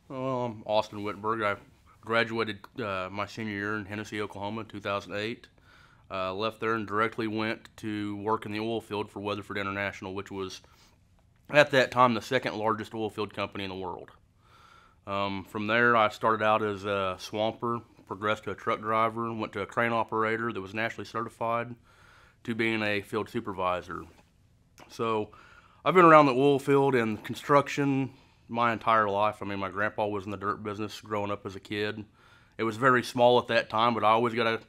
Well, I'm Austin Whitberg. I graduated my senior year in Hennessey, Oklahoma in 2008. Left there and directly went to work in the oil field for Weatherford International, which was at that time the second largest oil field company in the world. From there, I started out as a swamper, progressed to a truck driver, went to a crane operator that was nationally certified, to being a field supervisor. So I've been around the oil field and construction my entire life. I mean, my grandpa was in the dirt business growing up as a kid. It was very small at that time, but I always got to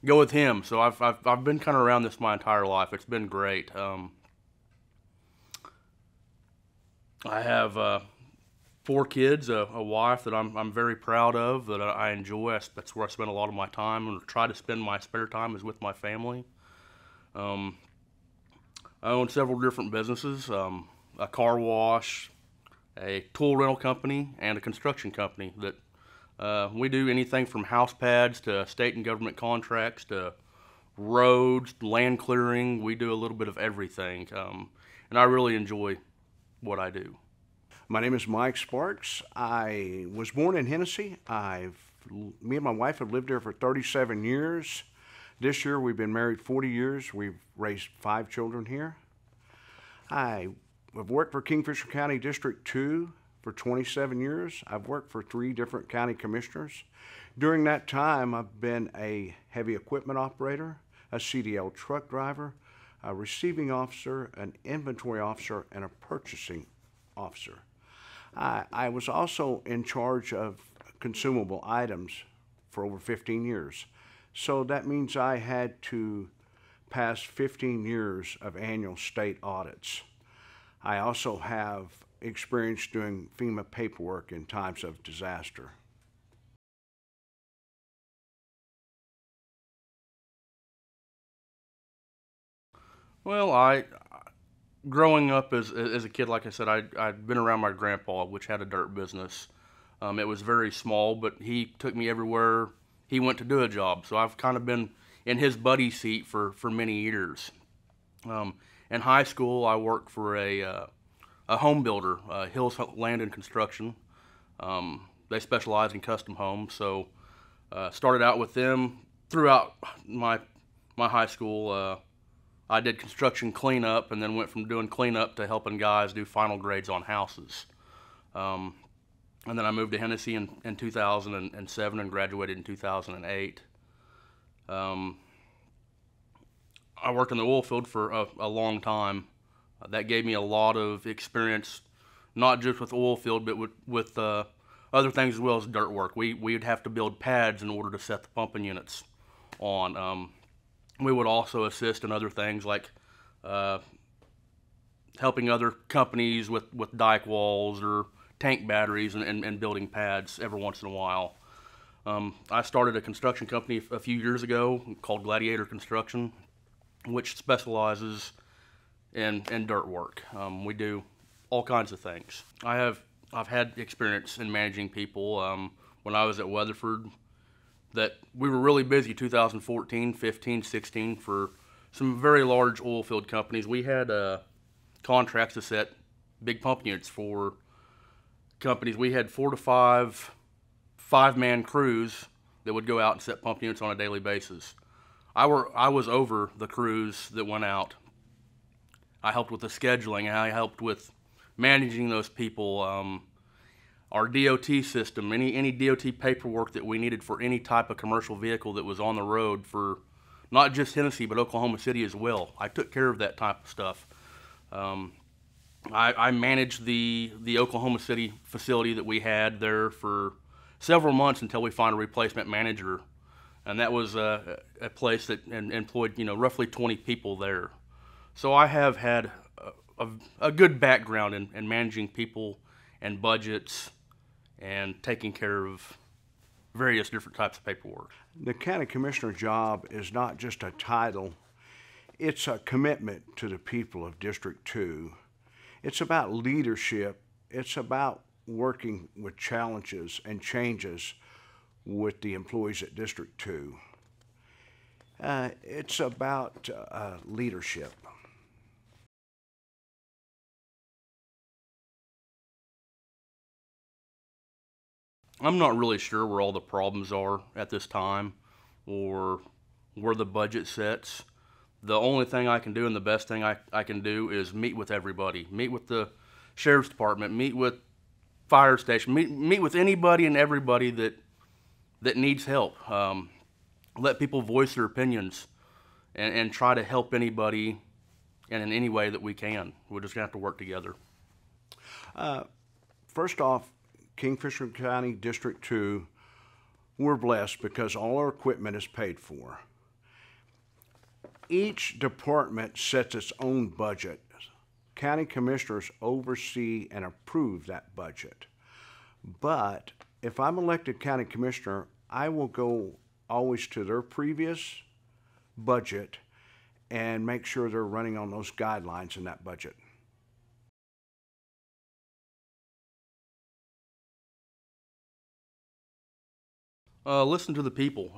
go with him. So I've been kind of around this my entire life. It's been great. I have four kids, a wife that I'm very proud of, that I enjoy. That's where I spend a lot of my time and try to spend my spare time is with my family. Um, I own several different businesses, a car wash, a tool rental company, and a construction company that we do anything from house pads to state and government contracts to roads, land clearing. We do a little bit of everything, and I really enjoy what I do. My name is Mike Sparks. I was born in Hennessey. Me and my wife have lived here for 37 years. This year we've been married 40 years. We've raised 5 children here. I have worked for Kingfisher County District 2 for 27 years. I've worked for 3 different county commissioners. During that time, I've been a heavy equipment operator, a CDL truck driver, a receiving officer, an inventory officer, and a purchasing officer. I was also in charge of consumable items for over 15 years. So that means I had to pass 15 years of annual state audits. I also have experience doing FEMA paperwork in times of disaster. Well, growing up as a kid, like I said, I'd been around my grandpa, which had a dirt business. It was very small, but he took me everywhere he went to do a job. So I've kind of been in his buddy seat for many years. Um, in high school, I worked for a home builder, Hills Land and Construction. They specialize in custom homes, so started out with them throughout my high school. I did construction cleanup and then went from doing cleanup to helping guys do final grades on houses. Um, and then I moved to Hennessey in 2007 and graduated in 2008. Um, I worked in the oil field for a long time. That gave me a lot of experience, not just with oil field, but with other things as well as dirt work. We'd have to build pads in order to set the pumping units on. We would also assist in other things like uh, helping other companies with dike walls or tank batteries and building pads every once in a while. I started a construction company a few years ago called Gladiator Construction, which specializes in dirt work. We do all kinds of things. I've had experience in managing people. When I was at Weatherford, that we were really busy 2014, 15, 16 for some very large oil field companies. We had contracts to set big pump units for companies. We had 4 to 5 5-man crews that would go out and set pump units on a daily basis. I was over the crews that went out. I helped with the scheduling, and I helped with managing those people. Our DOT system, any DOT paperwork that we needed for any type of commercial vehicle that was on the road for not just Hennessey but Oklahoma City as well. I took care of that type of stuff. Um, I managed the Oklahoma City facility that we had there for several months until we found a replacement manager, and that was a place that employed roughly 20 people there. So I have had a good background in managing people and budgets and taking care of various different types of paperwork. The county commissioner job is not just a title, it's a commitment to the people of District 2. It's about leadership, it's about working with challenges and changes with the employees at District 2. It's about leadership. I'm not really sure where all the problems are at this time or where the budget sits. The only thing I can do and the best thing I can do is meet with everybody. Meet with the sheriff's department, meet with fire station, meet with anybody and everybody that needs help. Let people voice their opinions and try to help anybody and in any way that we can. We're just going to have to work together. First off, Kingfisher County District 2, we're blessed because all our equipment is paid for. Each department sets its own budget. County commissioners oversee and approve that budget. But if I'm elected county commissioner, I will go always to their previous budget and make sure they're running on those guidelines in that budget. Listen to the people.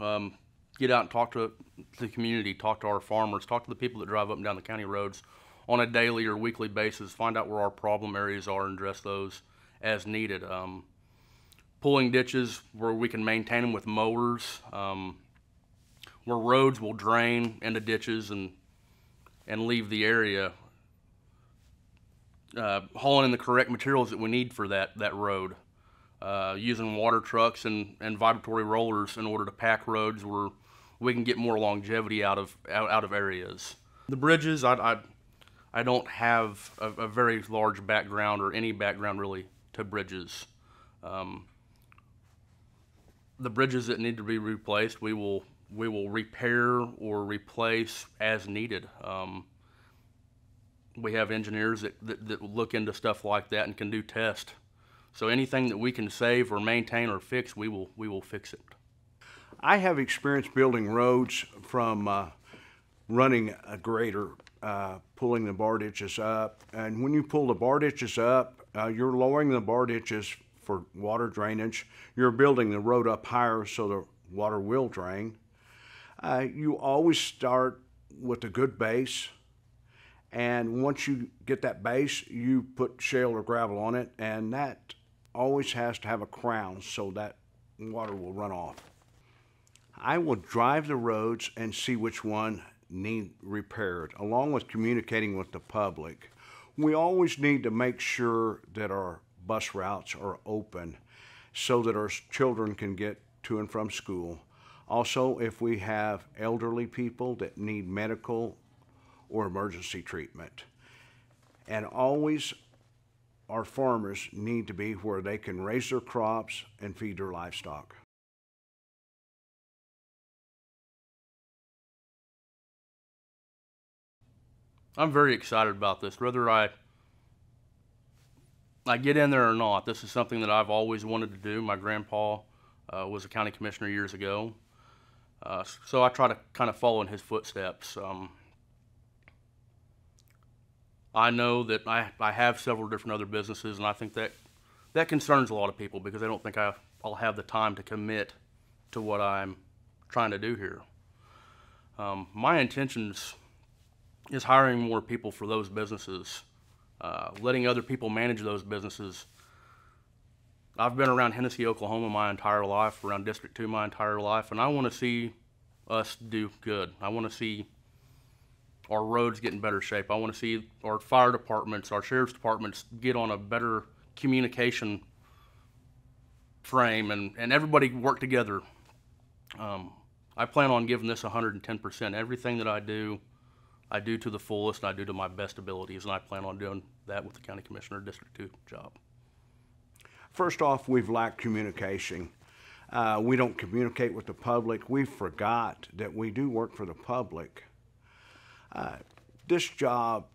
Get out and talk to the community, talk to our farmers, talk to the people that drive up and down the county roads on a daily or weekly basis, find out where our problem areas are and address those as needed. Pulling ditches where we can maintain them with mowers, where roads will drain into ditches and leave the area. Hauling in the correct materials that we need for that road. Using water trucks and vibratory rollers in order to pack roads where we can get more longevity out of areas. The bridges, I don't have a very large background or any background really to bridges. The bridges that need to be replaced, we will repair or replace as needed. We have engineers that look into stuff like that and can do tests. So anything that we can save or maintain or fix, we will fix it. I have experience building roads from running a grader, pulling the bar ditches up. And when you pull the bar ditches up, you're lowering the bar ditches for water drainage. You're building the road up higher so the water will drain. You always start with a good base. And once you get that base, you put shale or gravel on it, and that always has to have a crown so that water will run off. I will drive the roads and see which one need repaired, along with communicating with the public. We always need to make sure that our bus routes are open so that our children can get to and from school. Also, if we have elderly people that need medical or emergency treatment. And always our farmers need to be where they can raise their crops and feed their livestock. I'm very excited about this. Whether I get in there or not, this is something that I've always wanted to do. My grandpa was a county commissioner years ago, so I try to kind of follow in his footsteps. I know that I have several different other businesses, and I think that concerns a lot of people because they don't think I'll have the time to commit to what I'm trying to do here. My intentions is hiring more people for those businesses, letting other people manage those businesses. I've been around Hennessey, Oklahoma my entire life, around District 2 my entire life, and I want to see us do good. I want to see our roads get in better shape. I want to see our fire departments, our sheriff's departments get on a better communication frame and everybody work together. I plan on giving this 110%. Everything that I do to the fullest and I do to my best abilities, and I plan on doing that with the County Commissioner District 2 job. First off, we've lacked communication. We don't communicate with the public. We forgot that we do work for the public. This job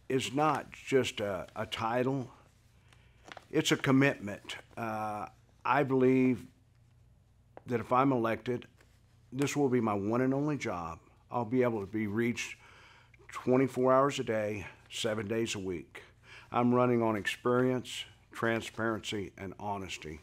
is not just a title, it's a commitment. I believe that if I'm elected, this will be my one and only job. I'll be able to be reached 24 hours a day, 7 days a week. I'm running on experience, transparency, and honesty.